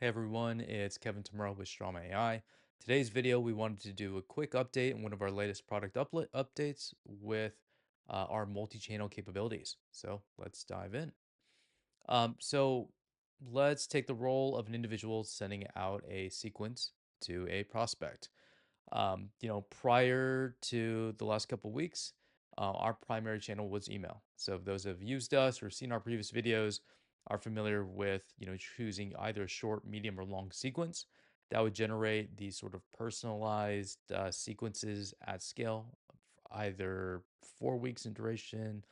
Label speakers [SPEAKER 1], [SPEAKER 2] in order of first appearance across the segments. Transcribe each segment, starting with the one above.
[SPEAKER 1] Hey everyone, it's Kevin tomorrow with strama.ai. Today's video, we wanted to do a quick update on one of our latest product updates with our multi-channel capabilities. So let's dive in. So let's take the role of an individual sending out a sequence to a prospect. Prior to the last couple weeks, our primary channel was email. So those who have used us or seen our previous videos are familiar with, choosing either a short, medium, or long sequence that would generate these sort of personalized sequences at scale, either 4 weeks in duration,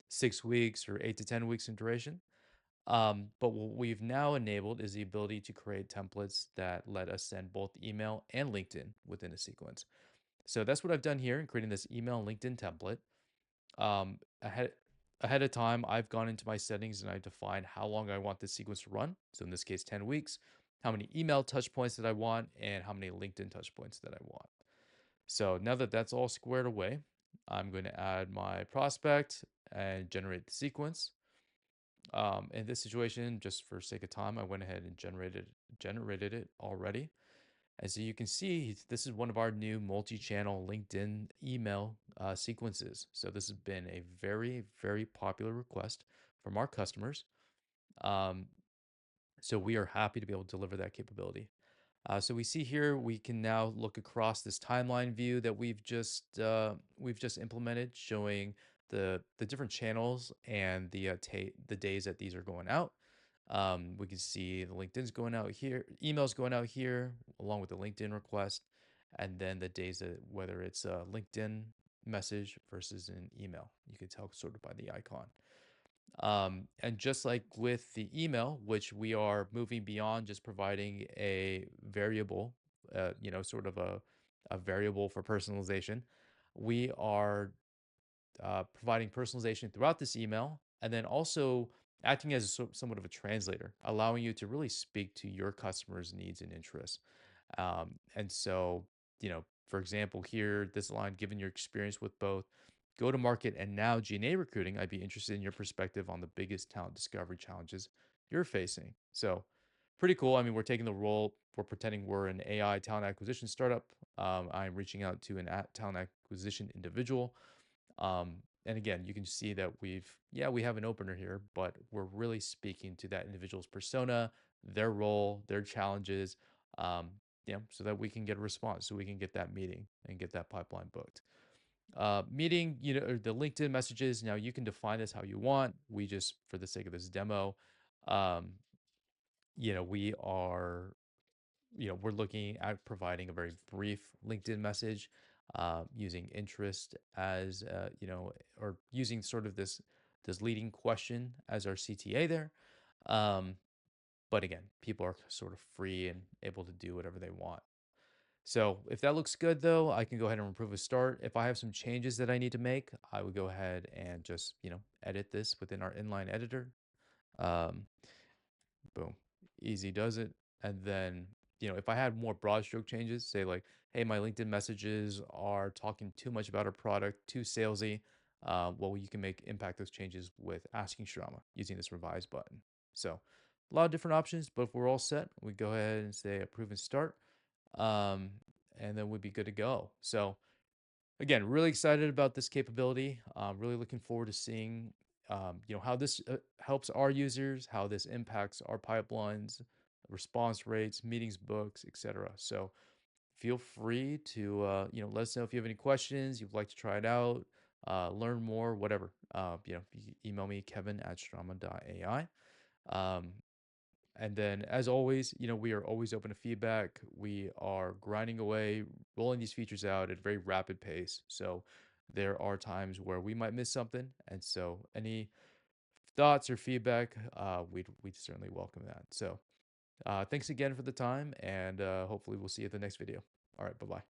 [SPEAKER 1] 6 weeks, or 8 to 10 weeks in duration. But what we've now enabled is the ability to create templates that let us send both email and LinkedIn within a sequence. So that's what I've done here in creating this email and LinkedIn template. Um, ahead ahead of time, I've gone into my settings and I defined how long I want this sequence to run. So in this case, 10 weeks, how many email touch points that I want, and how many LinkedIn touch points that I want. So now that that's all squared away, I'm going to add my prospect and generate the sequence. In this situation, just for sake of time, I went ahead and generated it already. And so you can see this is one of our new multi-channel LinkedIn email sequences. So this has been a very, very popular request from our customers. Um, so we are happy to be able to deliver that capability. So we see here we can now look across this timeline view that we've just implemented, showing the different channels and the days that these are going out. We can see the LinkedIn's going out here, emails going out here, along with the LinkedIn request, and then the days that whether it's a LinkedIn message versus an email. You can tell sort of by the icon. And just like with the email, which we are moving beyond just providing a variable, sort of a variable for personalization, we are providing personalization throughout this email, and then also acting as somewhat of a translator, allowing you to really speak to your customers' needs and interests. And so, for example, here, this line, given your experience with both go to market and now G&A recruiting, I'd be interested in your perspective on the biggest talent discovery challenges you're facing. So, pretty cool. I mean, we're taking the role, we're pretending we're an AI talent acquisition startup. I'm reaching out to an talent acquisition individual. And again, you can see that we have an opener here, but we're really speaking to that individual's persona, their role, their challenges, um, so that we can get a response, so we can get that meeting and get that pipeline booked. Meeting, or the LinkedIn messages. Now you can define this how you want. We just, for the sake of this demo, um, we are we're looking at providing a very brief LinkedIn message, using interest as, or using sort of this leading question as our CTA there. Um, but again, people are sort of free and able to do whatever they want. So if that looks good though, I can go ahead and approve a start. If I have some changes that I need to make, I would go ahead and just, edit this within our inline editor. Um, Boom. Easy does it. And then, if I had more broad stroke changes, say like, hey, my LinkedIn messages are talking too much about our product, too salesy, well, you can make impact those changes with asking Strama using this revise button. So a lot of different options, but if we're all set, we go ahead and say approve and start. Um, and then we'd be good to go. So again, really excited about this capability. Really looking forward to seeing, how this helps our users, how this impacts our pipelines, response rates, meetings, books, etc. So feel free to, let us know if you have any questions, you'd like to try it out, learn more, whatever. You can email me, kevin@strama.ai. Um, and then, as always, we are always open to feedback. We are grinding away, rolling these features out at a very rapid pace. So there are times where we might miss something. And so any thoughts or feedback, we'd certainly welcome that. So thanks again for the time, and hopefully we'll see you at the next video. All right, bye-bye.